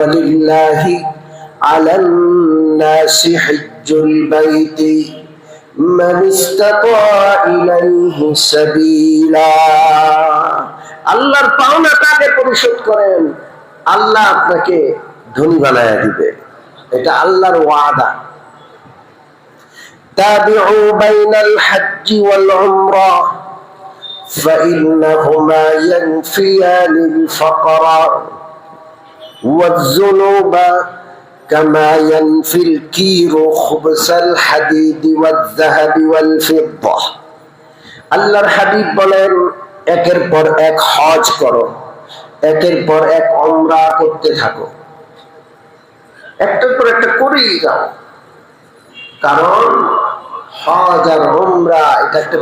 ولله على الناس حج البيت من استطاع إليه سبيلا। আল্লাহর পাওনা কাকে পরিশোধ করেন, আল্লাহ আপনাকে ধনী বানায়া দিবে, এটা আল্লাহর ওয়াদা। তাবিউ বাইনাল হজ্জ ওয়াল উমরা فإنهما ينفيان الفقر والذنوب كما ينفي الكير خبث الحديد والذهب والفضة। আল্লাহর হাবিব বলেন, একের পর এক হজ করো, একের পর এক উমরা করতে থাকো, একটার পর একটা করেই যাও, কারণ হজ আর উমরা এটা একটা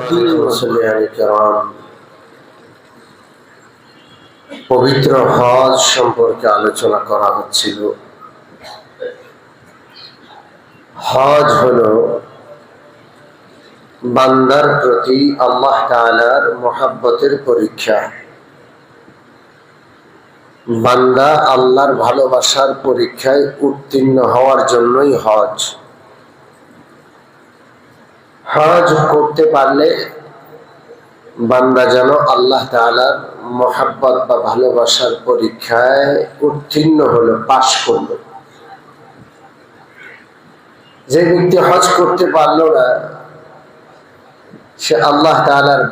পবিত্র হজ সম্পর্কে আলোচনা করা হচ্ছিল। হজ হলো বান্দার প্রতি আল্লাহ তাআলার মহব্বতের পরীক্ষা। বান্দা আল্লাহর ভালোবাসার পরীক্ষায় উত্তীর্ণ হওয়ার জন্যই হজ। হজ করতে পারলে বান্দা যেন আল্লাহ তাআলার মহব্বত বা ভালোবাসার পরীক্ষায় উত্তীর্ণ হলো, পাশ করলো। যে ব্যক্তি হজ করতে পারলো না, সে আল্লাহ তাআলার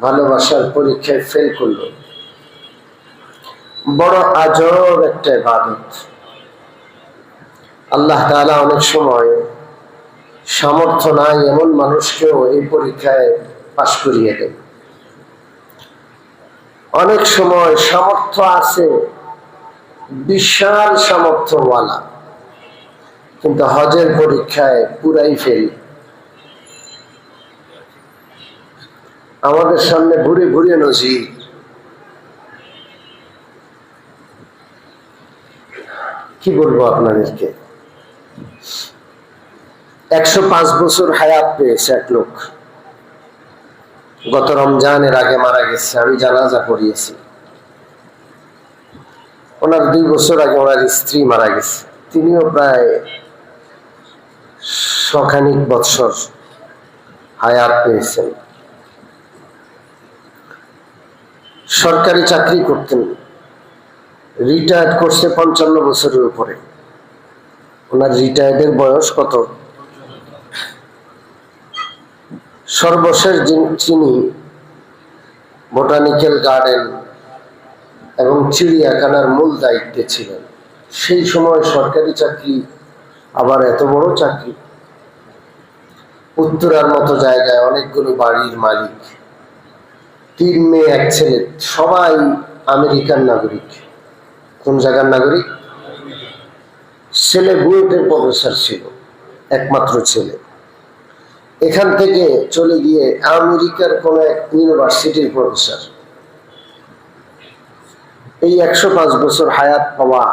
ভালোবাসার পরীক্ষায় ফেল করলো। বড় আজব একটা ইবাদত। আল্লাহ তাআলা অনেক সময় সামর্থ্য নাই এমন মানুষকেও এই পরীক্ষায় পাশ করিয়ে দেন। অনেক সময় সামর্থ্য আছে, বিশাল সামর্থ্যওয়ালা, কিন্তু হজের পরীক্ষায় পুরাই ফেল। আমাদের সামনে ঘুরে ঘুরে নজির। কি বলবো আপনাদেরকে, 105 বছর হায়াত পেয়েছে এক লোক, গত রমজানের আগে মারা গেছে। আমি জানাজা পড়িয়েছি। ওনার 2 বছর আগে ওনার স্ত্রী মারা গেছে। তিনিও প্রায় শখানিক বৎসর হায়াত পেয়েছেন। সরকারি চাকরি করতেন, রিটায়ার্ড করছে 55 বছরের উপরে। ওনার রিটায়ার্ডের বয়স কত? সর্বশেষ যিনি বোটানিক্যাল গার্ডেন এবং চিড়িয়াখানার মূল দায়িত্বে ছিলেন, সেই সময় সরকারি চাকরি, আবার এত বড় চাকরি, উত্তরার মতো জায়গায়, অনেকগুলো বাড়ির মালিক, 3 মেয়ে 1 ছেলে, সবাই আমেরিকান নাগরিক। কোন জায়গার নাগরিক? ছেলে বুয়েটের প্রফেসর ছিল, একমাত্র ছেলে। এখান থেকে চলে গিয়ে আমেরিকার কোন এক ইউনিভার্সিটির প্রফেসর। এই 105 বছর হায়াত পাওয়া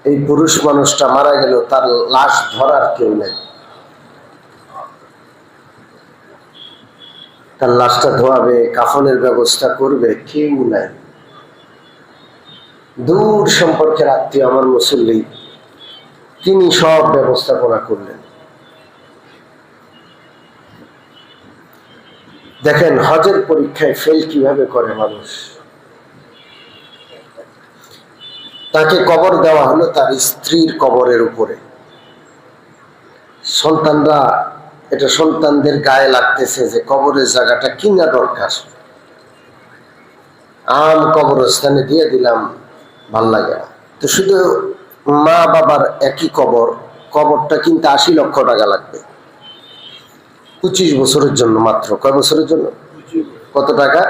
এই পুরুষ মানুষটা মারা গেল, তার লাশ ধরার কেউ নেই। তার লাশটা ধোয়াবে, কাফনের ব্যবস্থা করবে, কেউ নাই। দূর সম্পর্কের আত্মীয় আমার মুসল্লি, তিনি সব ব্যবস্থাপনা করলেন। দেখেন হজের পরীক্ষায় ফেল কিভাবে করে মানুষ। তাকে কবর দেওয়া হলো তার স্ত্রীর কবরের উপরে। সন্তানরা, এটা সন্তানদের গায়ে লাগতেছে যে কবরের জায়গাটা কিনা দরকার, কবরস্থানে দিয়ে দিলাম, ভাল লাগে না। তো শুধু মা বাবার একই কবর, কবরটা কিনতে 80 লক্ষ টাকা লাগবে 25 বছরের জন্য মাত্র। কয় বছরের জন্য? কত টাকা?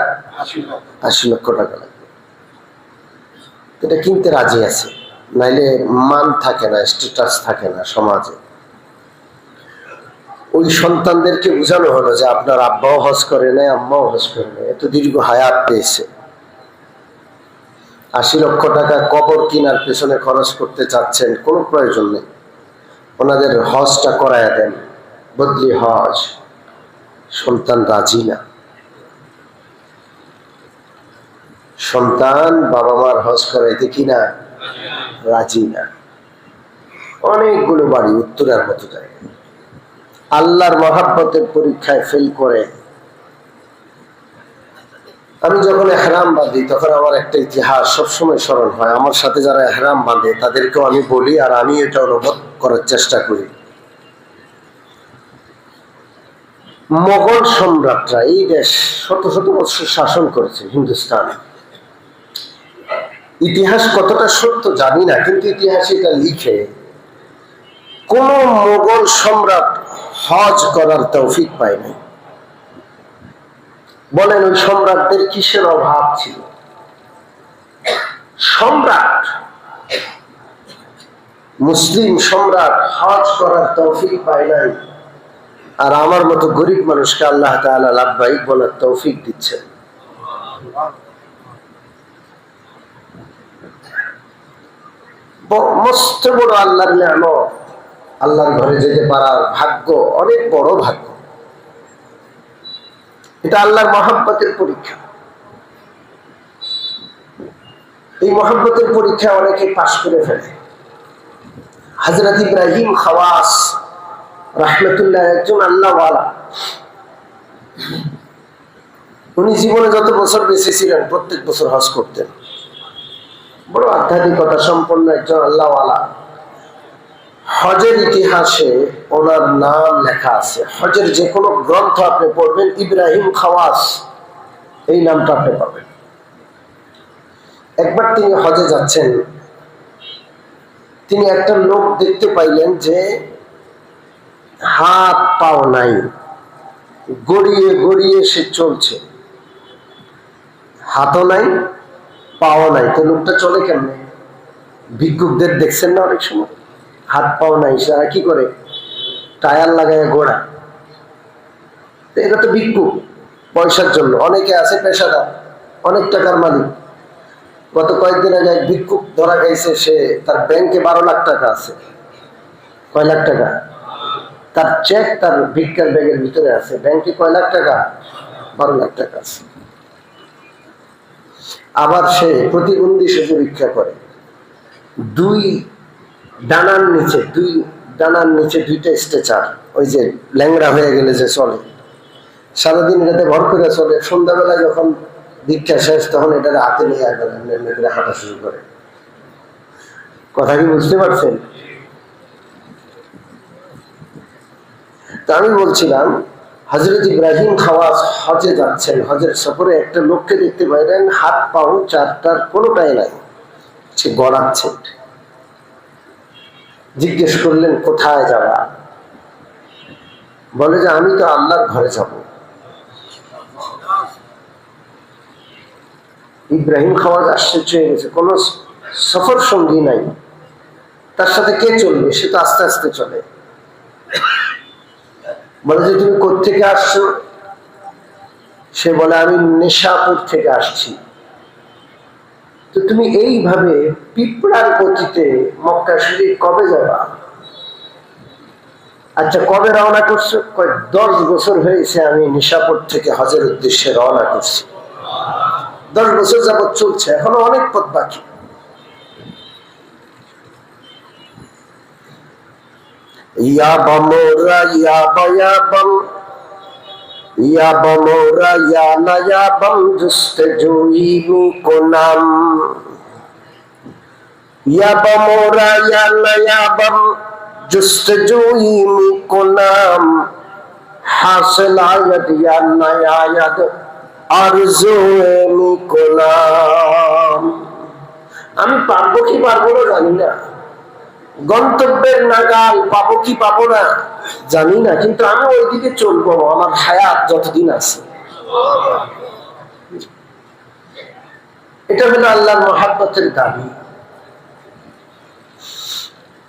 80 লক্ষ টাকা লাগবে। এটা কিনতে রাজি আছে, নাইলে মান থাকে না, স্ট্যাটাস থাকে না সমাজে। ওই সন্তানদেরকে বোঝানো হলো যে আপনার আব্বাও হজ করে নাই, আম্মাও হজ করে নাই, এত দীর্ঘ হায়াত পেয়েছে, 80 লক্ষ টাকা কবর কিনার পেছনে খরচ করতে চাচ্ছেন, কোনো প্রয়োজন নেই। ওনাদের হজটা করায়া দেন, বদলি হজ। সন্তান রাজি না। সন্তান বাবা মার হজ করাইতে কিনা রাজি না। অনেকগুলো বাড়ি উত্তরার মতো জায়গা আল্লাহর মহাব্বতের পরীক্ষায় ফেল করে। আমি যখন এহরাম বাঁধি তখন আমার একটা ইতিহাস সবসময় স্মরণ হয়। আমার সাথে যারা এহরাম বাঁধে তাদেরকেও আমি বলি, আর আমি এটা অনুভব করার চেষ্টা করি। মোগল সম্রাটরা এই দেশ শত শত বছর শাসন করেছে হিন্দুস্তান। ইতিহাস কতটা সত্য জানি না, কিন্তু ইতিহাসে এটা লিখে কোন মোগল সম্রাট হজ করার তৌফিক পায়নি। বলেন ওই সম্রাটদের কিসের অভাব ছিল? সম্রাট, মুসলিম সম্রাট হজ করার তৌফিক পায় নাই, আর আমার মতো গরিব মানুষকে আল্লাহ তাআলা লাব্বাইক বলার তৌফিক দিচ্ছেন। মস্ত বড় আল্লাহর নিয়ামত। আল্লাহর ঘরে যেতে পারার ভাগ্য অনেক বড় ভাগ্য। এটা আল্লাহর মহব্বতের পরীক্ষা। এই মহব্বতের পরীক্ষা অনেকে পাশ করে ফেলে। হযরত ইব্রাহিম খাওয়াস রাহমাতুল্লাহ একজন আল্লাহওয়ালা। উনি জীবনে যত বছর বেঁচে ছিলেন প্রত্যেক বছর হজ করতেন। বড় আধ্যাত্মিকতা সম্পন্ন একজন আল্লাহওয়ালা। হজের ইতিহাসে ওনার নাম লেখা আছে। হজের যে কোনো গ্রন্থ আপনি পড়বেন ইব্রাহিম খাওয়াস এই নামটা আপনি পাবেন। একবার তিনি হজে যাচ্ছেন, তিনি একটা লোক দেখতে পাইলেন যে হাত পাও নাই, গড়িয়ে গড়িয়ে সে চলছে। হাতও নাই, পাও নাই, তো লোকটা চলে কেমনে? ভিক্ষুকদের দেখছেন না অনেক সময় হাত পাও নাই, সেটা কি করে? টায়ার লাগায় ঘোড়া। এটা তো ভিক্ষুক, পয়সার জন্য। অনেকে আছে পেশাদার, অনেক টাকার মালিক। গত কয়েকদিন আগে এক ভিক্ষুক ধরা গেছে, সে তার ব্যাংকে 12 লাখ টাকা আছে। কয় লাখ টাকা? তার চেক তার ভিক্ষার ব্যাগের ভিতরে আছে। ব্যাংকে কয় লাখ টাকা? 12 লাখ টাকা আছে। আবার সে প্রতিবন্ধী সেজে ভিক্ষা করে। দুই ডানার নিচে দুইটা স্ট্রেচার, ওই যে ল্যাংড়া হয়ে গেলে যে চলে, সারাদিন রাতে ভর করে চলে। সন্ধ্যাবেলা যখন ভিক্ষা শেষ তখন এটা হাতে নিয়ে হাঁটা শুরু করে। কথা কি বুঝতে পারছেন? তা আমি বলছিলাম হযরত ইব্রাহিম খাওয়াস হজে যাচ্ছেন। হজের সফরে একটা লোককে দেখতে পাইলেন হাত পাও চারটার কোনোটাই নাই, সে গড়াচ্ছে। জিজ্ঞেস করলেন কোথায় যাবা? বলে যে আমি তো আল্লাহর ঘরে যাব। ইব্রাহিম খাওয়াস আশ্চর্য হয়ে গেছে, কোন সফর সঙ্গী নাই, তার সাথে কে চলবে? সে তো আস্তে আস্তে চলে। বলে যে তুমি কোত্থেকে আসছো? সে বলে আমি নেশাপুর থেকে আসছি। তো তুমি এইভাবে পিঁপড়ার গতিতে মক্কা শরীফ কবে যাবা? আচ্ছা কবে রওনা করছো? 10 বছর হয়েছে আমি নেশাপুর থেকে হজের উদ্দেশ্যে রওনা করছি। 10 বছর যাবৎ চলছে, এখনো অনেক পথ বাকি। ইয়াবা মোরা ইয়াবা ইয়াবাম ইয়াবা মোরা ইয়ানা ইয়াবাম জুস্তজুইমি কোনাম ইয়াবা মোরা ইয়ানা ইয়াবাম জুস্তজুইমি কোনাম হাসিল আয়াত ইয়ানা আয়াত আরজুমি কোনাম। আমি পারবো কি পারবো না জানি না, গন্তব্যের নাগাল পাবো কি পাবো না জানি না, কিন্তু আমি ওইদিকে চলবো আমার হায়াত যতদিন আছে। এটা হলো আল্লাহর মহাব্বতের দাবি।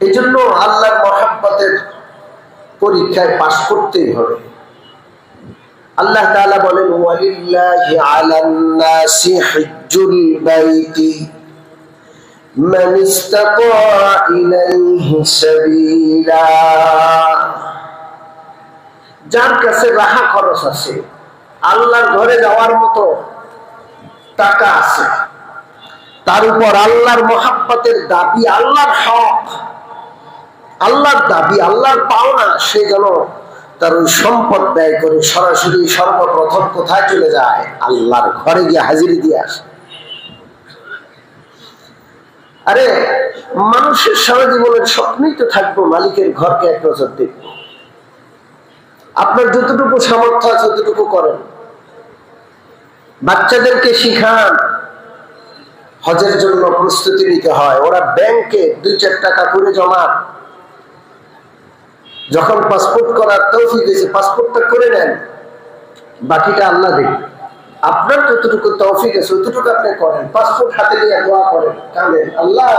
এই জন্য আল্লাহর মহাব্বতের পরীক্ষায় পাশ করতেই হবে। আল্লাহ তাআলা বলেন ওয়ালিল্লাহি আলান নাসি হিজ্জুল বাইতি মান ইসতাতা ইলাইহি সাবিলা। যার কাছে রাহা খরচ আছে, আল্লাহর ঘরে যাওয়ার মতো টাকা আছে, তার উপর আল্লাহর মহাব্বতের দাবি, আল্লাহর হক, আল্লাহর দাবি, আল্লাহর পাওনা, সে যেন তার ওই সম্পদ ব্যয় করে সরাসরি সর্বপ্রথম কোথায় চলে যায়? আল্লাহর ঘরে গিয়ে হাজিরি দিয়ে আসে। আরে মানুষের সারা জীবনের স্বপ্নই তো থাকবো মালিকের ঘরকে এক নজর দেখবো। আপনার যতটুকু সামর্থ্য আছে ততটুকু করেন। বাচ্চাদেরকে শিখান হজের জন্য প্রস্তুতি নিতে হয়, ওরা ব্যাংকে 2-4 টাকা করে জমা, যখন পাসপোর্ট করার তৌফিক হয়েছে পাসপোর্টটা করে নেন, বাকিটা আল্লাহ দেখবে। আপনার যতটুকু তৌফিক আছে ততটুকু আপনি করেন। পাসপোর্ট হাতে নিয়ে দোয়া করেন, কাঁদেন, আল্লাহ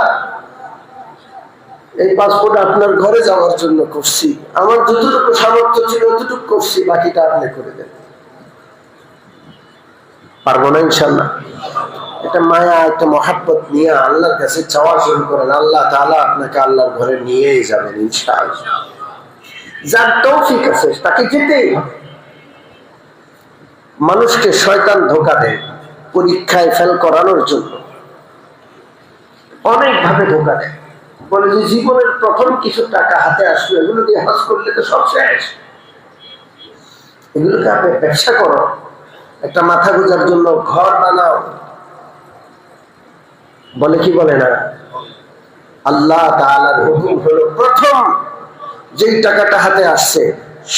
এই পাসপোর্ট আপনার ঘরে যাওয়ার জন্য করছি, আমার যতটুকু সামর্থ্য ছিল ততটুকু করছি, বাকিটা আপনি করে দেন। পারবো না ইনশাল্লাহ। একটা মায়া, একটা মহাব্বত নিয়ে আল্লাহর কাছে চাওয়া শুরু করেন, আল্লাহ তাআলা আপনাকে আল্লাহর ঘরে নিয়েই যাবেন ইনশাআল্লাহ। যার তৌফিক আছে তাকে যেতেই হবে। মানুষকে শয়তান ধোঁকা দেয় পরীক্ষায় ফেল করানোর জন্য, অনেক ভাবে ধোঁকা দেয়। বলে যে জীবনের প্রথম কিছু টাকা হাতে আসলো, এগুলো দিয়ে হজ করলে তো সব শেষ, এগুলোকে আপনি ব্যবসা করো, একটা মাথা গোজার জন্য ঘর বানাও। বলে কি বলে না? আল্লাহ তাআলার হুকুম হলো প্রথম যেই টাকাটা হাতে আসছে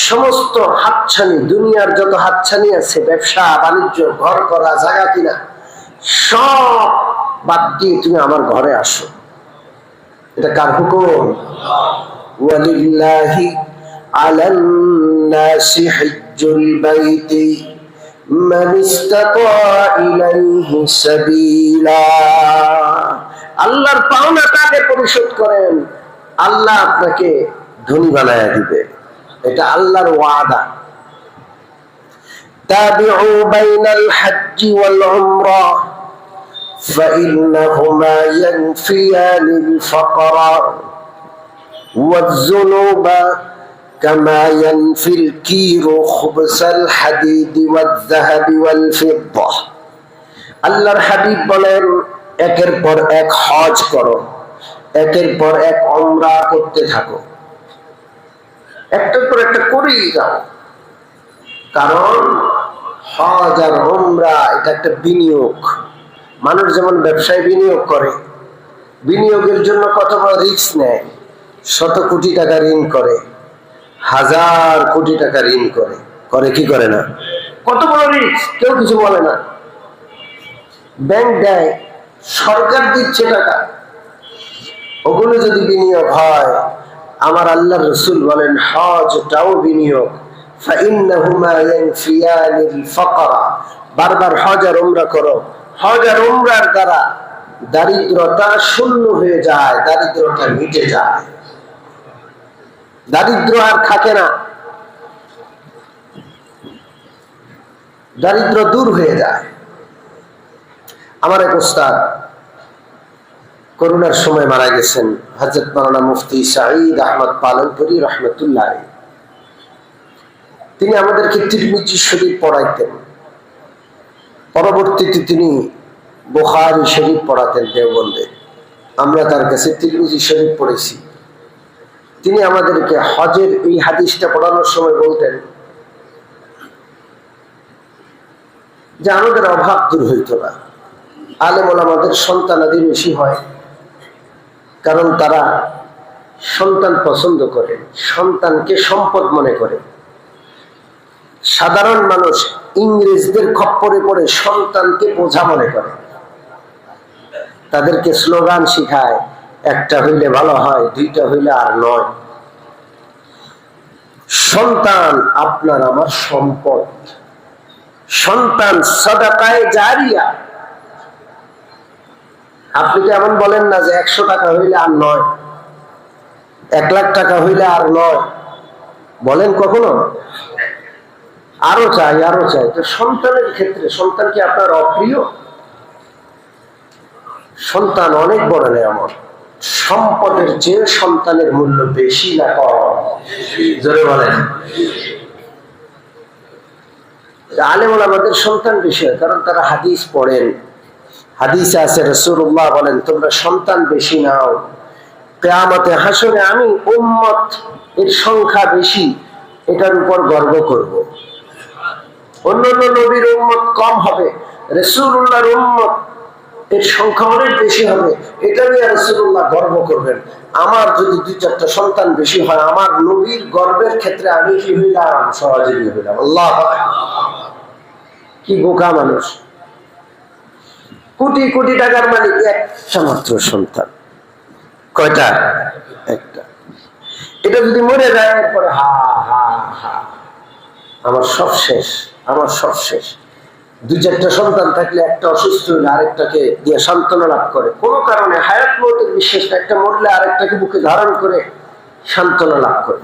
সমস্ত হাতছানি, দুনিয়ার যত হাতছানি আছে, ব্যবসা বাণিজ্য, ঘর করা, জায়গা কিনা, সব বাদ দিয়ে তুমি আমার ঘরে আসো। এটা কার হুকুম? ওয়ালিল্লাহি আলান নাসি হিজ্জুল বাইতি মান ইসতাতা ইলাইহি সাবিলা। আল্লাহর পাওনাটা আগে পরিশোধ করেন, আল্লাহ আপনাকে ধনী বানায়া দিবে। এটা আল্লাহর ওয়াদা। তাবিউ বাইনাল হজ্জি ওয়াল উমরা فإنهما ينفيان الفقر والذنوب كما ينفي الكير خبز الحديد والذهب والفضة। আল্লাহর হাবিব বলেন, একের পর এক হজ করো, একের পর এক উমরা করতে থাকো, একটার পর একটা করেই যাও। কারণ হজ আর উমরা এটা একটা বিনিয়োগ। মানুষ যেমন ব্যবসায় বিনিয়োগ করে, বিনিয়োগের জন্য কত বড় রিস্ক নেয়, শত কোটি টাকা ঋণ করে, 1000 কোটি টাকা ঋণ করে, করে কি করে না? কত বড় রিস্ক, কেউ কিছু বলে না। ব্যাংক দেয়, সরকার দিচ্ছে টাকা, ওগুলো যদি বিনিয়োগ হয়, আমার আল্লাহর রাসূল বলেন হজটাও বিনিয়োগ। ফাইন্নাহুমা ইয়ানফিয়ানিল ফাকরা। বারবার হজ আর উমরা করো, হজ আর উমরার দ্বারা দারিদ্রতা শূন্য হয়ে যায়, দারিদ্রতা মিটে যায়, দারিদ্র আর থাকে না, দারিদ্র দূর হয়ে যায়। আমার এক ওস্তাদ করোনার সময় মারা গেছেন, হযরত মাওলানা মুফতি সাঈদ আহমদ পালনপুরি রহমতুল্লাহ। তিনি আমাদেরকে তিরমিজি শরীফ পড়াইতেন, পরবর্তীতে তিনি বুখারী শরীফ পড়াতেন দেওবন্দে। আমরা তার কাছে তিরমিজি শরীফ পড়েছি। তিনি আমাদেরকে হজের এই হাদিসটা পড়ানোর সময় বলতেন যে আমাদের অভাব দূর হইত না, আলেম ওলামাদের সন্তানাদি বেশি হয়, কারণ তারা সন্তান পছন্দ করে, সন্তানকে সম্পদ মনে করে। সাধারণ মানুষ ইংরেজদের খপ্পরে পড়ে সন্তানকে বোঝা মনে করে, তাদেরকে স্লোগান শিখায়, একটা হইলে ভালো হয়, 2টা হইলে আর নয়। সন্তান আপনার আমার সম্পদ, সন্তান সাদাকায়ে জারিয়া। আপনি তো এমন বলেন না যে 100 টাকা হইলে আর নয়, 1 লাখ টাকা হইলে আর নয়, বলেন কখনো? আরো চাই, আরো চাই। তো সন্তানের ক্ষেত্রে সন্তান কি আপনার অপ্রিয়? সন্তান অনেক বড় নেয়ামত। সম্পদের চেয়ে সন্তানের মূল্য বেশি না কম? জোরে বলেন। আলেম ওলামাদের সন্তান বেশি হয়, কারণ তারা হাদিস পড়েন, হাদিসে আছে রাসূলুল্লাহ বলেন, তোমরা সন্তান বেশি নাও, কিয়ামতে হাসরে আমি উম্মত এর সংখ্যা বেশি এটার উপর গর্ব করব। অন্যান্য নবীর উম্মত কম হবে, রাসূলুল্লাহর উম্মত এর সংখ্যা অনেক বেশি হবে, এটা নিয়ে রাসূলুল্লাহ গর্ব করবেন। আমার যদি 2-4টা সন্তান বেশি হয়, আমার নবীর গর্বের ক্ষেত্রে আমি কি হইলাম? সহযোগী হইলাম। আল্লাহু আকবার। কি বোকা মানুষ! কোটি কোটি টাকার মালিক, একটা মাত্র সন্তান। কয়টা? একটা। এটা যদি মরে যায়, এরপরে হা হা হা, আমার সব শেষ, আমার সব শেষ। 2-4টা সন্তান থাকলে একটা অসুস্থ হলে আরেকটাকে দিয়ে সান্ত্বনা লাভ করে, কোনো কারণে হায়াত মৌতের বিশ্বাস, একটা মরলে আরেকটাকে বুকে ধারণ করে সান্ত্বনা লাভ করে।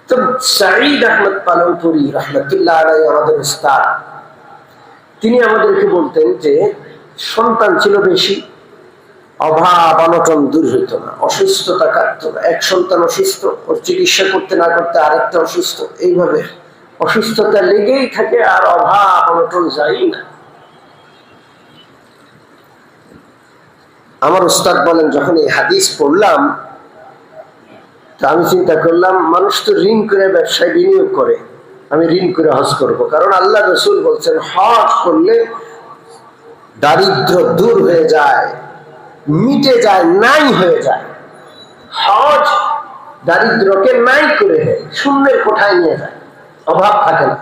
তো সাঈদ আহমদ পালনপুরি রহমতুল্লাহ আলাইহি আমাদের উস্তাদ, তিনি আমাদেরকে বলতেন যে সন্তান ছিল বেশি, অভাব অনটন দূর হইত না, অসুস্থতা কাটতো না। এক সন্তান অসুস্থ, ওর চিকিৎসা করতে না করতে আরেকটা অসুস্থ, এইভাবে অসুস্থতা লেগেই থাকে, আর অভাব অনটন যাই না। আমার উস্তাদ বলেন, যখন এই হাদিস পড়লাম, তা আমি চিন্তা করলাম, মানুষ তো ঋণ করে ব্যবসায় বিনিয়োগ করে, আমি ঋণ করে হজ করবো। কারণ আল্লাহ রসুল বলছেন, হজ করলে দারিদ্র দূর হয়ে যায়, মিটে যায়, নাই হয়ে যায়। হজ দারিদ্রকে নাই করে দেয়, শূন্যের কোঠায় নিয়ে যায়, অভাব থাকে না।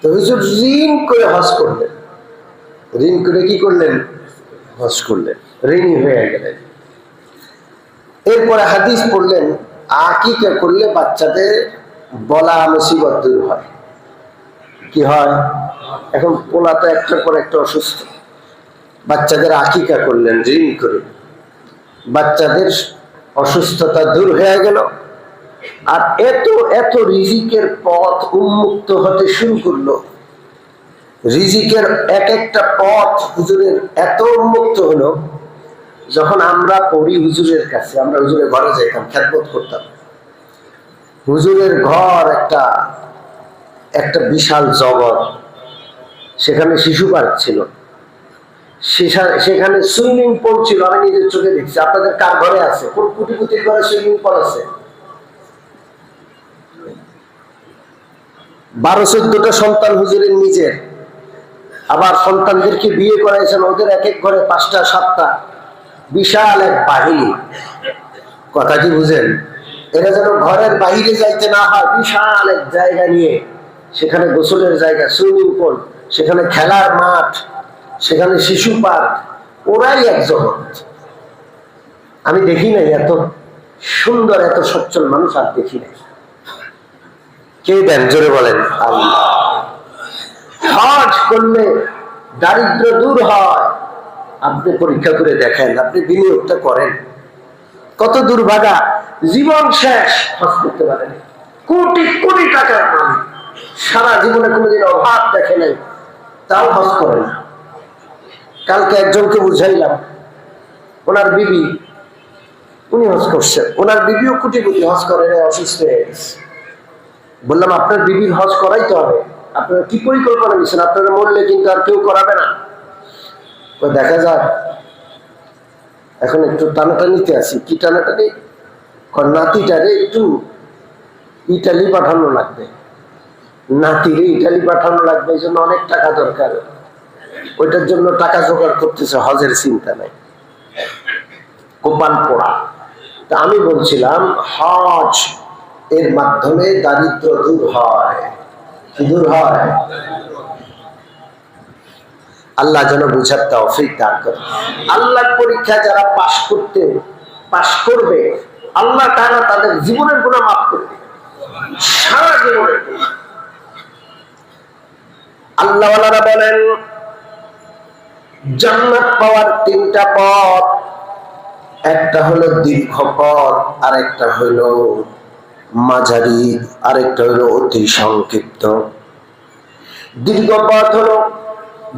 তো হুজুর ঋণ করে হজ করলেন, ঋণ করে কি করলেন? হজ করলেন, ঋণী হয়ে গেলেন। এরপরে হাদিস পড়লেন, আকিকা করলে বাচ্চাদের বলা মুসিবত দূর হয়। কি হয়? এখন পোলা তো একটার পর একটা অসুস্থ, বাচ্চাদের আকিকা করলেন ঋণ করে, বাচ্চাদের অসুস্থতা দূর হয়ে গেল। আর এত এত রিজিকের পথ উন্মুক্ত হতে শুরু করলো, রিজিকের এক একটা পথ হুজুরের এত উন্মুক্ত হলো, যখন আমরা পড়ি হুজুরের কাছে, আমরা হুজুরের ঘরে যাইতাম, খেদমত করতাম। হুজুরের ঘর একটা একটা বিশাল জগৎ, সেখানে শিশু পার্ক ছিল, সেখানে সুইমিং পুল ছিল, আমি নিজের চোখে দেখছি। আপনাদের কার ঘরে আছে? কোন কোটিপতির ঘরে সুইমিং পুল আছে? 12-14টা সন্তান হুজুরের নিজের, আবার সন্তানদেরকে বিয়ে করাইছেন, ওদের এক এক ঘরে 5টা 7টা, বিশাল এক বাহিনী। কথা কি বুঝেন? এরা যেন ঘরের বাহিরে যাইতে না হয়, বিশাল এক জায়গা নিয়ে, সেখানে গোসলের জায়গা, সুইমিং পুল, সেখানে খেলার মাঠ, সেখানে শিশু পার্ক, ওরাই এক জগৎ। আমি দেখি নাই এত সুন্দর, এত সচ্ছল মানুষ আর দেখি নাই। কে দেন? জোরে বলেন। আল্লাহ। হজ করলে দারিদ্র দূর হয়। আপনি পরীক্ষা করে দেখেন, আপনি বিনিয়োগটা করেন। কত দুর্ভাগা, জীবন শেষ, হজ করতে পারেন, কোটি কোটি টাকার মালিক, সারা জীবনে কোনোদিন অভাব দেখে নাই, তাও হজ করে না। কালকে একজনকে বুঝাইলাম, ওনার বিবি, উনি হজ করছেন, ওনার বিবিও কোটি কোটি, হজ করে অসুস্থ হয়ে গেছে। বললাম, আপনার বিবির হজ করাইতে হবে, আপনারা কি পরিকল্পনা নিচ্ছেন? আপনারা মরলে কিন্তু আর কেউ করাবে না। দেখা যাক, এখন একটু টানাটানিতে আছি। কি টানাটানি? নাতিটারে একটু ইটালি পাঠানো লাগবে, নাতিরে ইটালি পাঠানো লাগবে, এই জন্য অনেক টাকা দরকার। ওইটার জন্য টাকা জোগাড় করতেছে, হজের চিন্তা নাই, কোপান পোড়া। তা আমি বলছিলাম, হজ এর মাধ্যমে দারিদ্র দূর হয়। কি দূর হয়? আল্লাহ যেন বুঝার তৌফিক দান করে। আল্লাহর পরীক্ষা যারা পাশ করবে, আল্লাহ তাআলা তাদের জীবনের গুনাহ মাফ করবে, সারা জীবনের গুনাহ। আল্লাহ ওয়ালারা বলেন, জান্নাত পাওয়ার 3টা পথ, একটা হলো দীর্ঘ পথ, আরেকটা হলো মাঝারি, আরেকটা হলো অতি সংক্ষিপ্ত। দীর্ঘ পথ হলো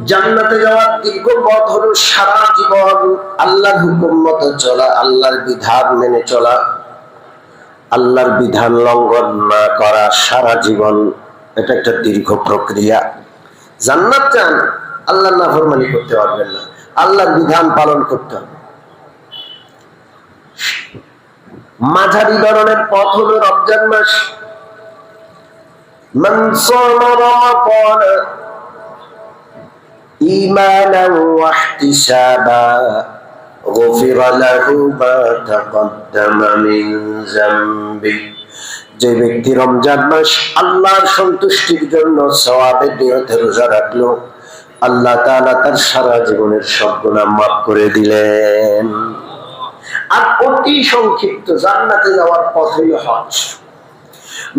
জান্নাতে যাওয়ার দীর্ঘ পথ হলো সারা জীবন আল্লাহর হুকুম মতো চলা, আল্লাহর বিধান মেনে চলা, আল্লাহর বিধান লঙ্ঘন না করা, সারা জীবন। এটা একটা দীর্ঘ প্রক্রিয়া। জান্নাত চান, আল্লাহর নাফরমানি করতে পারবেন না, আল্লাহর বিধান পালন করতে হবে। মাঝারি ধরনের পথ হলো রমজান মাস। মান সামা রমাদান ঈমানান ওয়া ইহতিসাবা গুফিরা লাহু মা তাকদ্দামা মিন যামবি। যে ব্যক্তি রমজান মাস আল্লাহর সন্তুষ্টির জন্য সওয়াবের নিয়তে রোজা রাখলো, আল্লাহ তাআলা তার সারা জীবনের সব গুনাহ মাফ করে দিলেন। আর অতি সংক্ষিপ্ত জান্নাতে যাওয়ার পথ হল হজ।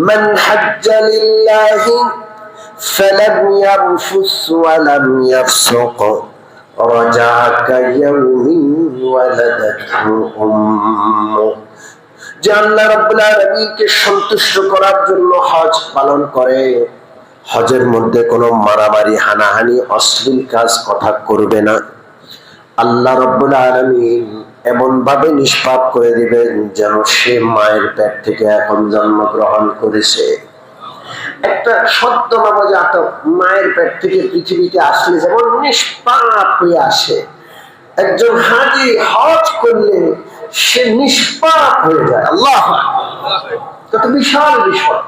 মান হাজ্জা লিল্লাহি ফালাম ইয়ারফুস ওয়া লাম ইয়াফসুক রাজাআ কায়াউমিন ওয়ালাদাতহু উম্মুহু। যে আল্লাহ রাব্বুল আলামিনকে সন্তুষ্ট করার জন্য হজ পালন করে, হজের মধ্যে কোনো মারামারি, হানাহানি, অশ্লীল কাজ, কথা করবে না, আল্লাহ রাব্বুল আলামিন এমন ভাবে নিষ্পাপ করে দিবেন যেন সে মায়ের পেট থেকে এখন জন্মগ্রহণ করেছে। একটা সদ্য নবজাতক মায়ের পেট থেকে পৃথিবীতে আসলে যেমন নিষ্পাপ হয়ে আসে, একজন হাজী হজ করলে সে নিষ্পাপ হয়ে যায়। আল্লাহ কত বিশাল বিষয়!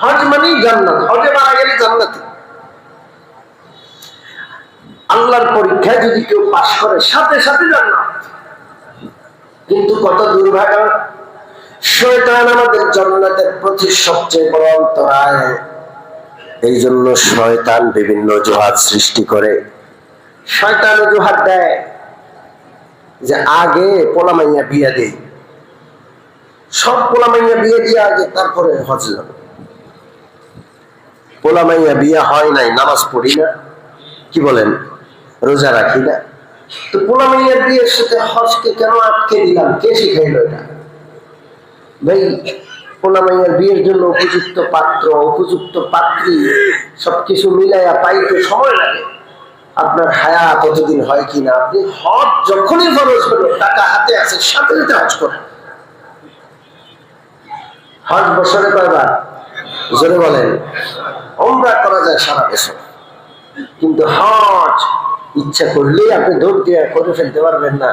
হজ মানেই জান্নাত, হজে মারা গেলে জান্নাতে। আল্লাহর পরীক্ষায় যদি কেউ পাশ করে সাথে সাথে জান্নাত। কিন্তু কত দুর্ভাগ্য, শয়তান আমাদের জান্নাতের প্রতি সবচেয়ে বড় অন্তরায়। এই জন্য শয়তান বিভিন্ন অজুহাত সৃষ্টি করে। শয়তান অজুহাত দেয় যে আগে পোলামাইয়া বিয়ে দেই, সব পোলামাইয়া বিয়ে দিয়ে আগে তারপরে হজ যাব। পোলামাইয়া বিয়ে হয় নাই, নামাজ পড়ি না, কি বলেন, রোজা রাখি না, তো পোলামাইয়ার বিয়ের সাথে হজকে কেন আটকে দিলাম? কে শিখাইল এটা? ভাই, পোলামাইয়ার বিয়ের জন্য উপযুক্ত পাত্র, উপযুক্ত পাত্রী সবকিছু মিলাইয়া পাইতে সময় লাগে। আপনার হায়াত অতদিন হয় কিনা, আপনি হজ যখনই ফরজ হলো, টাকা হাতে আছে, সাথে সাথে হজ করেন। হজ বছরে কয়বার? জোরে বলেন। উমরা করা যায় সারা বছর, কিন্তু হজ ইচ্ছা করলেই আপনি দৌড় দিয়ে করে ফেলতে পারবেন না।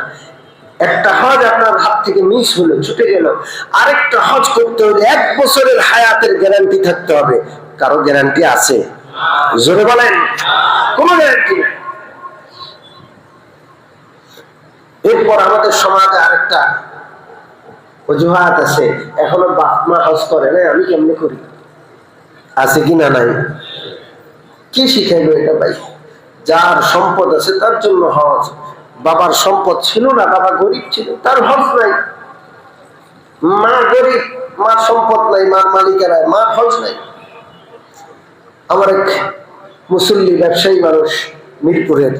একটা হজ আপনার হাত থেকে মিস হলো, ছুটে গেল, আরেকটা হজ করতে হলে 1 বছরের হায়াতের গ্যারান্টি থাকতে হবে। কারো গ্যারান্টি আছে? জোরে বলেন। কোনো গ্যারান্টি নেই। এরপর আমাদের সমাজে আরেকটা অজুহাত আছে, এখনো বাপ মা হজ করে না, আমি কেমনে করি? আছে কি না? নাই। কি শিখাইলো এটা? ভাই, যার সম্পদ আছে তার জন্য হজ। বাবার সম্পদ ছিল না, বাবা গরিব ছিল, তার হজ নাই। মা গরিব, মার সম্পদ নাই, মার মালিকেরা, মার হজ নাই। আমার এক মুসল্লি ব্যবসায়ী মানুষ মিরপুরের,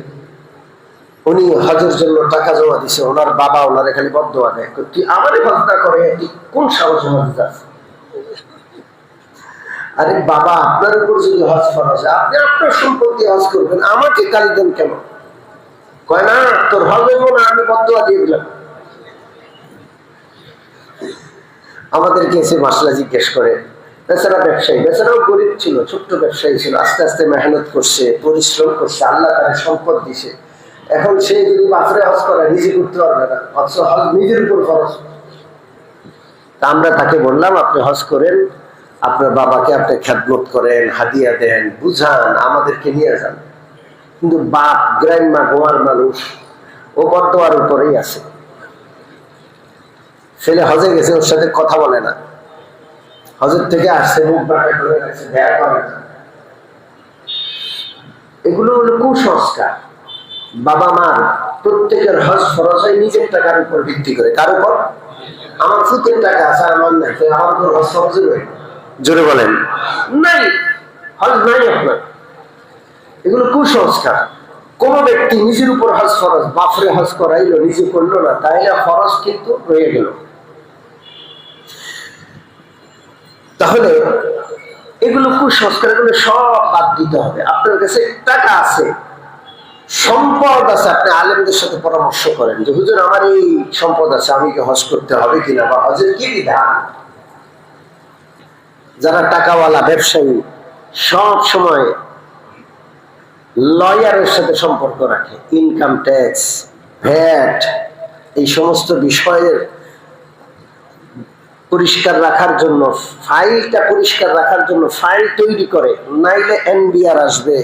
উনি হজের জন্য টাকা জমা দিছে। ওনার বাবা ওনারে খালি বদদোয়া দেয়, তুই আমারই হজ না করে কোন সাহসে হজ যাস? আরে বাবা, আপনার উপর যদি হজ ফরজ, আপনি আপনার সম্পদ দিয়ে হজ করবেন, আমাকে গালি দেন কেন? কয় না, তোর হজ হইব না, আমি বদদোয়া দিয়ে দিলাম। আমাদেরকে এসে মাসলা জিজ্ঞেস করে। বেচারা ব্যবসায়ী, বেচারাও গরিব ছিল, ছোট্ট ব্যবসায়ী ছিল, আস্তে আস্তে মেহনত করছে, পরিশ্রম করছে, আল্লাহ তার সম্পদ দিছে। এখন সে যদি বাপরে হজ করে, নিজে করতে পারবে না, অথচ হজ নিজের উপর খরচ। তা আমরা তাকে বললাম, আপনি হজ করেন, আপনার বাবাকে আপনি খেদমত করেন, হাদিয়া দেন, বুঝান, আমাদেরকে নিয়ে যান। কিন্তু বাপ গ্রাম্য গোয়ার মানুষ, ও বদদোয়ার উপরেই আছে। ছেলে হজে গেছে, ওর সাথে কথা বলে না, হজের থেকে আসছে, মুখ বাঁকা করে গেছে, দেখা করে না। এগুলো হলো কুসংস্কার। বাবা মার প্রত্যেকের হজ ফরজ হয় নিজের টাকার উপর ভিত্তি করে। কার উপর? আমার ফুতের টাকা আছে, আমার নাই, আমার উপর হজ ফরজ নয়। জোরে বলেন। নাই, হজ নাই আপনার। এগুলো কুসংস্কার। কোন ব্যক্তি নিজের উপর হজ ফরজ, বাপরে হজ করাইলো, নিজে করলো না, তাইলে ফরজ কিন্তু রয়ে গেল। তাহলে এগুলো কুসংস্কার, এগুলো সব বাদ দিতে হবে। আপনার কাছে টাকা আছে, সম্পদ আছে, আপনি আলেমদের সাথে পরামর্শ করেন যে হুজুর আমার এই সম্পদ আছে, আমি কি হজ করতে হবে কিনা, বা হজের কি বিধান। যারা টাকাওয়ালা ব্যবসায়ী সব সময় লয়ারের সাথে সম্পর্ক রাখে, ইনকাম ট্যাক্স, ভ্যাট, এই সমস্ত বিষয়ের পরিষ্কার রাখার জন্য, ফাইলটা পরিষ্কার রাখার জন্য ফাইল তৈরি করে, নাইলে এনবিআর আসবে,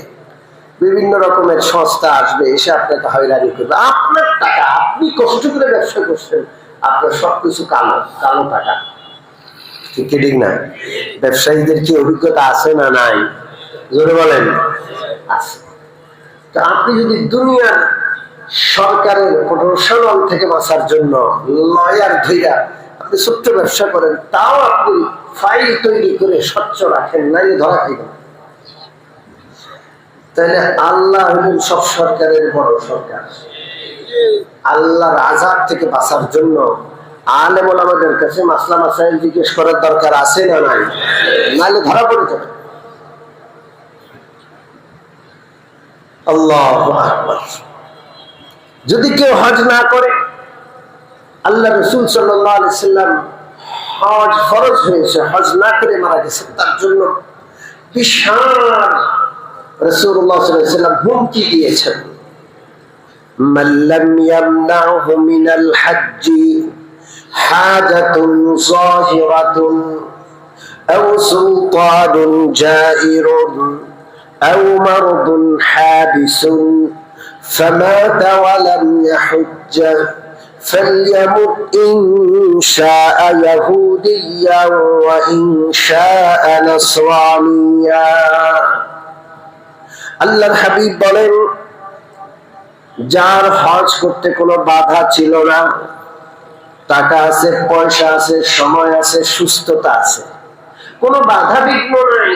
বিভিন্ন রকমের সংস্থা আসবে, এসে আপনাকে হয়রানি করবে। আপনার টাকা, আপনি কষ্ট করে ব্যবসা করছেন, আপনার সবকিছু কালো কালো টাকা। ঠিক ঠিক না? ব্যবসায়ীদের কি অভিজ্ঞতা আছে না নাই? জোরে বলেন। আছে। তো আপনি যদি দুনিয়ার সরকারের প্রশাসন থেকে বাঁচার জন্য লয়ার ধইরা আপনি ছোট্ট ব্যবসা করেন, তাও আপনি ফাইল তৈরি করে স্বচ্ছ রাখেন, নাই ধরা খাইবেন। তাহলে আল্লাহ হলেন সব সরকারের বড় সরকার। আল্লাহর আযাব থেকে বাঁচার জন্য আলেম ওলামাদের কাছে মাসলা মাসাইল জিজ্ঞেস করার দরকার আছে না নাই? নাহলে ধরা পড়ে যাবে। আল্লাহু আকবার। যদি কেউ হজ না করে, আল্লাহ রাসূল সাল্লাল্লাহু আলাইহি সাল্লাম হজ ফরজ হয়েছে, হজ না করে মারা গেছে, তার জন্য বিশাল রাসূলুল্লাহ সাল্লাল্লাহু আলাইহি সাল্লাম হুমকি দিয়েছেন। মান লাম ইয়ামনাহু মিনাল হজ্জি হাজাতুন যাহিরাতুন আও সুলতানুন জাইরুন আও মারদুন হাবিসুন ফামাতা ওয়া লাম ইয়াহুজ্জা فليمت إن شاء يهوديا وإن شاء نصرانيا। আল্লাহর হাবিব বলেন, যার হজ করতে কোনো বাধা ছিল না, টাকা আছে, পয়সা আছে, সময় আছে, সুস্থতা আছে, কোনো বাধা বিঘ্ন নাই,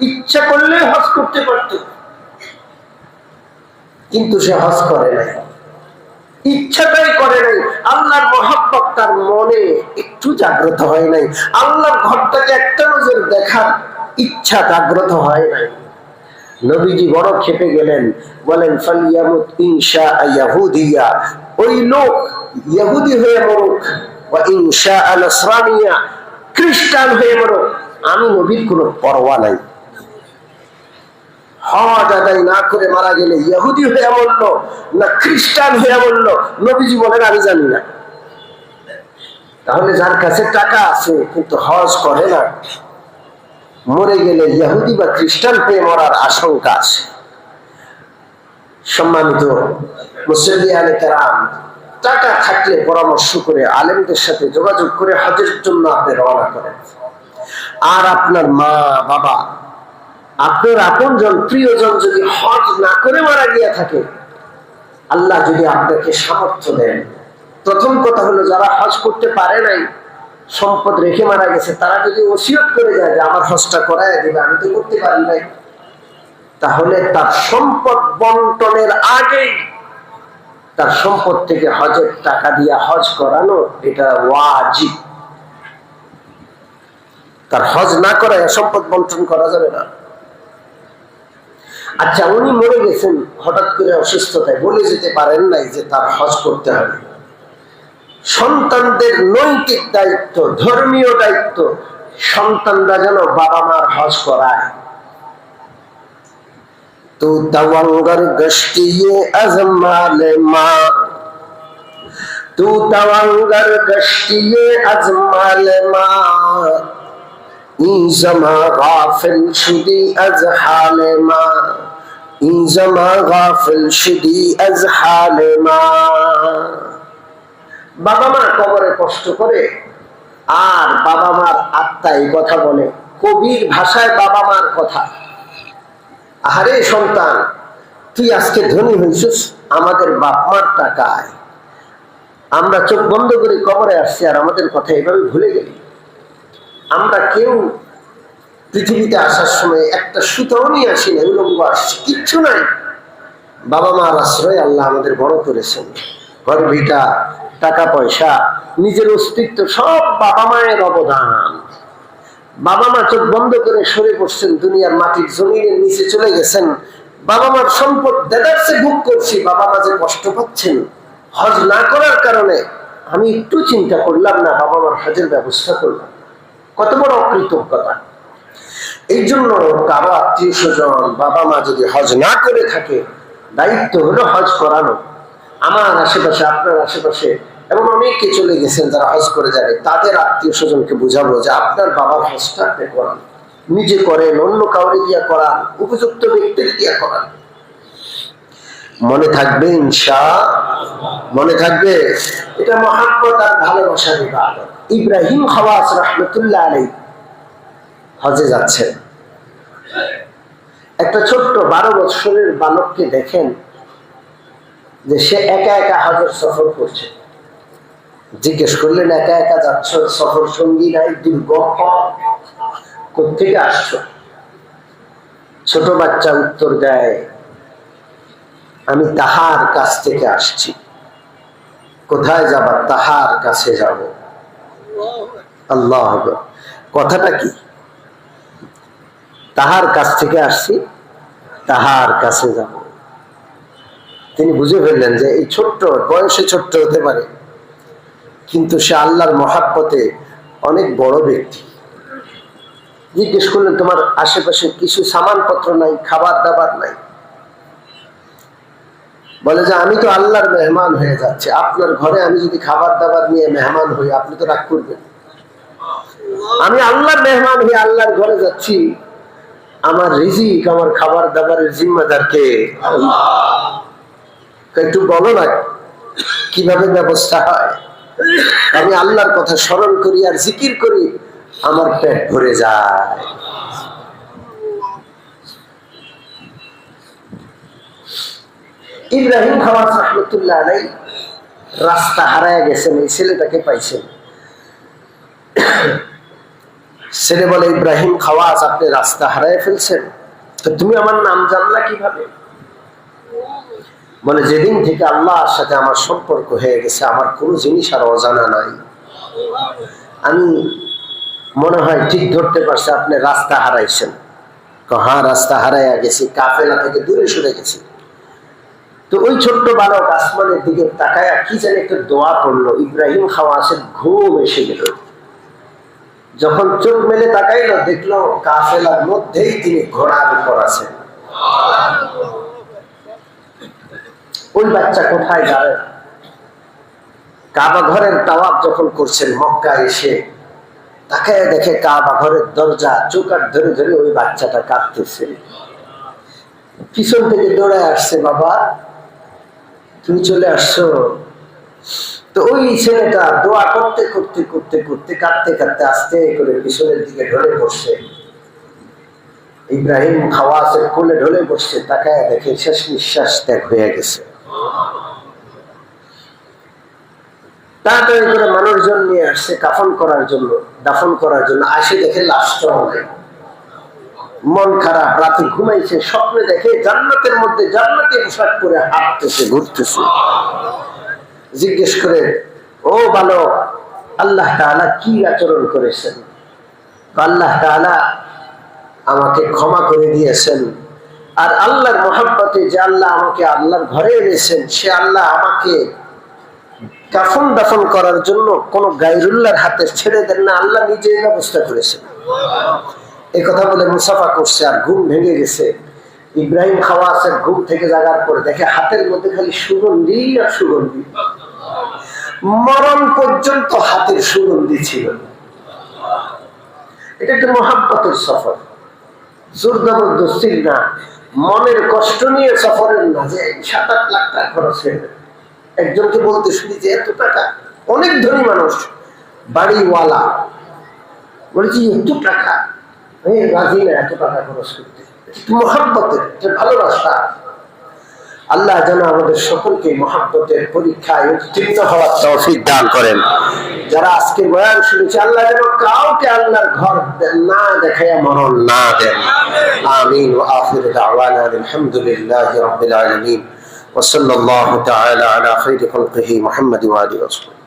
ইচ্ছা করলে হজ করতে পারত, কিন্তু সে হজ করে নাই, ইচ্ছাটাই করে নাই, আল্লাহর মহব্বত তার মনে একটু জাগ্রত হয় নাই, আল্লাহর ঘরটাকে একটা নজর দেখার ইচ্ছা জাগ্রত হয় নাই। নবীজি বড় ক্ষেপে গেলেন, বলেন ফালিয়ামুত ইনশা ইয়াহুদিয়া, ওই লোক ইহুদি হয়ে মরুক, ওয়া ইনশা নাসরানিয়া, খ্রিস্টান হয়ে মরুক, আমি নবীর কোনো পরোয়া নাই। হজ আদায় না করে মারা গেলে ইহুদি হয়ে মরল না খ্রিস্টান হয়ে মরল, নবীজি বলেন আমি জানি না। তাহলে যার কাছে টাকা আছে কিন্তু হজ করে না, মরে গেলে ইহুদি বা খ্রিস্টান হয়ে মরার আশঙ্কা আছে। সম্মানিত মুসল্লিয়ানে কেরাম, টাকা থাকলে পরামর্শ করে আলেমদের সাথে যোগাযোগ করে হজের জন্য আপনি রওনা করেন। আর আপনার মা বাবা, আপনার আপনজন প্রিয়জন যদি হজ না করে মারা গিয়ে থাকে, আল্লাহ যদি আপনাকে সামর্থ্য দেন, প্রথম কথা হলো যারা হজ করতে পারে নাই, সম্পদ রেখে মারা গেছে, তারা যদি ওসিয়ত করে যায় যে আমার হজটা করায় দিবে, আমি তো করতে পারি নাই, তাহলে তার সম্পদ বন্টনের আগে তার সম্পদ থেকে হজের টাকা দিয়ে হজ করানো এটা ওয়াজিব। তার হজ না করায় সম্পদ বন্টন করা যাবে না। আচ্ছা, উনি মরে গেছেন হঠাৎ করে অসুস্থতায়, বলে যেতে পারেন নাই যে তার হজ করতে হবে। সন্তানদের নৈতিক দায়িত্ব, ধর্মীয় দায়িত্ব, সন্তানরা যেন বাবা মার হজ করায়। তো তাওয়াঙ্গার গশতিয়ে আজমালে মা, তো তাওয়াঙ্গার গশতিয়ে আজমালে মা, ইনজামা গাফিল শুদি আজ হালে মা, ইনজামা গাফিল শুদি আজ হালে মা। বাবা মা কবরে কষ্ট করে আর বাবা মার আত্মা এই কথা বলে, কবির ভাষায় বাবা মার কথা। আরে সন্তান, তুই আজকে ধনী হয়েছিস আমাদের বাপ মার টাকায়, আমরা চোখ বন্ধ করে কবরে আসছি আর আমাদের কথা এভাবে ভুলে গেলি। আমরা কেউ পৃথিবীতে আসার সময় একটা সুতাও নিয়ে আসি না, উলঙ্গ আসছি, কিচ্ছু নাই। বাবা মার আশ্রয় আল্লাহ আমাদের বড় করেছেন। ঘর ভিটা, টাকা পয়সা, নিজের অস্তিত্ব সব বাবা মায়ের অবদান। বাবা মা চোখ বন্ধ করে সরে পড়ছেন, দুনিয়ার মাটির জমিনের নিচে চলে গেছেন। বাবা মার সম্পদ দেদারসে ভোগ করছি, বাবা মা যে কষ্ট পাচ্ছেন হজ না করার কারণে, আমি একটু চিন্তা করলাম না, বাবা মার হজের ব্যবস্থা করলাম। কত বড় অকৃতজ্ঞতা! এই জন্য কারো আত্মীয় স্বজন বাবা মা যদি হজ না করে থাকে, দায়িত্ব হলো হজ করানো। আমার আশেপাশে, আপনার আশেপাশে এবং অনেকে চলে গেছেন যারা হজ করে যাবে, তাদের আত্মীয় স্বজনকে বুঝাবো যে আপনার বাবার হজটা আপনি করান, নিজে করেন, অন্য কাউরে দিয়া করান, উপযুক্ত ব্যক্তির দিয়া করান। মনে থাকবে মনে থাকবে, এটা মহাব্বত আর ভালোবাসার ইবাদত। ইব্রাহিম খাওয়াস রাহমাতুল্লাহ আলাইহি হজে যাচ্ছেন, একটা ছোট্ট 12 বছরের বালককে দেখেন যে সে একা একা হজের সফর করছে। জিজ্ঞেস করলেন, একা একা যাচ্ছ, সফর সঙ্গী নাই, দুর্গম পথ, কোত্থেকে আসছো? ছোট বাচ্চা উত্তর দেয়, আমি তাহার কাছ থেকে আসছি। কোথায় যাবা? তাহার কাছে যাব। আল্লাহ, কথাটা কি? তাহার কাছ থেকে আসছি, তাহার কাছে যাব। তিনি বুঝে ফেললেন যে এই ছোট্ট বয়সে ছোট্ট হতে পারে, কিন্তু সে আল্লাহর মহাব্বতে অনেক বড় ব্যক্তি। জিজ্ঞেস করলেন, তোমার আশেপাশে কিছু সামানপত্র নাই, খাবার দাবার নাই? বলে যে আমি তো আল্লাহর মেহমান হয়ে যাচ্ছে, আপনার ঘরে আমি যদি খাবার দাবার নিয়ে মেহমান হই আপনি তো রাগ করবেন। আমি আল্লাহর মেহমান হয়ে আল্লাহর ঘরে যাচ্ছি, আমার রিজিক, আমার খাবার দাবারের জিম্মাদার কে? একটু বলো না কিভাবে ব্যবস্থা হয়। আমি আল্লাহর কথা স্মরণ করি আর জিকির করি, আমার পেট ভরে যায়। ইব্রাহিম খাওয়াস রাহমাতুল্লাহ আলাইহি রাস্তা হারায় গেছেন, এই ছেলেটাকে পাইছেন। ছেলে বলে, ইব্রাহিম খাওয়াস, আপনি রাস্তা হারায় ফেলছেন, তো তুমি আমার নাম জানলা কিভাবে? বলে, যেদিন থেকে আল্লাহর সাথে আমার সম্পর্ক হয়ে গেছে, আমার কোনো জিনিস আর অজানা নাই। আমি মনে হয় ঠিক ধরতে পারছি আপনি রাস্তা হারাইছেন। হ্যাঁ, রাস্তা হারাইয়া গেছি, কাফেলা থেকে দূরে সরে গেছি। তো ওই ছোট্ট বালক আসমানের দিকে তাকায়া কি জানি একটা দোয়া পড়লো। ইব্রাহিম খাওয়াসের ঘুম এসে গেল। যখন চোখ মেলে তাকাইলো, দেখলো কাফেলার মধ্যেই তিনি ঘোড়ার উপর আছেন। ওই বাচ্চা কোথায় যাবে? কাবা ঘরের তাওয়াফ যখন করছেন মক্কায় এসে তাকায় দেখে কাবা ঘরের দরজা চৌকাঠ ধরে ধরে ওই বাচ্চাটা কাঁদতেছে। পিছন থেকে দৌড়ায় আসছে, বাবা তুমি চলে আসছো। তো ওই ছেলেটা দোয়া করতে করতে করতে করতে কাঁদতে কাঁদতে আস্তে করে পিছনের দিকে ঢলে পড়ছে। ইব্রাহিম খাওয়াসের কোলে ঢলে পড়ছে, তাকায় দেখে শেষ নিঃশ্বাস ত্যাগ হয়ে গেছে। তাড়াতাড়ি করে মানুষজন নিয়ে আসছে কাফন করার জন্য, দাফন করার জন্য। আসে দেখে লাশটাও নেই। মন খারাপ, রাতে ঘুমাইছে, স্বপ্নে দেখে জান্নাতের মধ্যে জান্নাতি পোশাক পরে হাঁটতেছে, ঘুরতেছে। জিজ্ঞেস করে, ও বালক, আল্লাহ তাআলা কি আচরণ করেছেন? আল্লাহ তাআলা আমাকে ক্ষমা করে দিয়েছেন, আর আল্লাহর মহব্বতে যে আল্লাহ আমাকে আল্লাহর ঘরে এনেছেন, সে আল্লাহ আমাকে কাফন দাফন করার জন্য কোন গায়রুল্লাহর হাতে ছেড়ে দেন না, আল্লাহ নিজেই ব্যবস্থা করেছেন। এই কথা বলে মুসাফা করছে আর ঘুম ভেঙে গেছে। ইব্রাহিম খাওয়াসের ঘুম থেকে জাগার পরে দেখে হাতের মধ্যে খালি সুগন্ধি আর সুগন্ধি। মরণ পর্যন্ত হাতের সুগন্ধি ছিল। এটা একটা মহাব্বতের সফর, জোর জবরদস্তির না, মনের কষ্ট নিয়ে সফরের না যে 7-8 লাখ টাকা খরচ হয়ে যাবে। একজনকে বলতে শুনি যে এত টাকা, অনেক ধনী মানুষ, বাড়িওয়ালা, বলেছি এত টাকা রাজি না এত টাকা খরচ করতে। মহাব্বতের, ভালোবাসা। আল্লাহ যেন আমাদের সকলকে মহাব্বতের পরীক্ষায় উত্তীর্ণ হওয়ার তৌফিক দান করেন। যারা আজকে বয়ান শুনেছে, আল্লাহ যেন কাউকে আল্লাহর ঘর না দেখাইয়া মরণ না দেন। আমিন। ওয়া আখিরু দাওয়ানা আলহামদুলিল্লাহি রাব্বিল আলামিন। ওয়া সাল্লাল্লাহু তাআলা আলা খাইরি খালকিহি মুহাম্মাদ ওয়া আলিহি ওয়া সাহবিহি।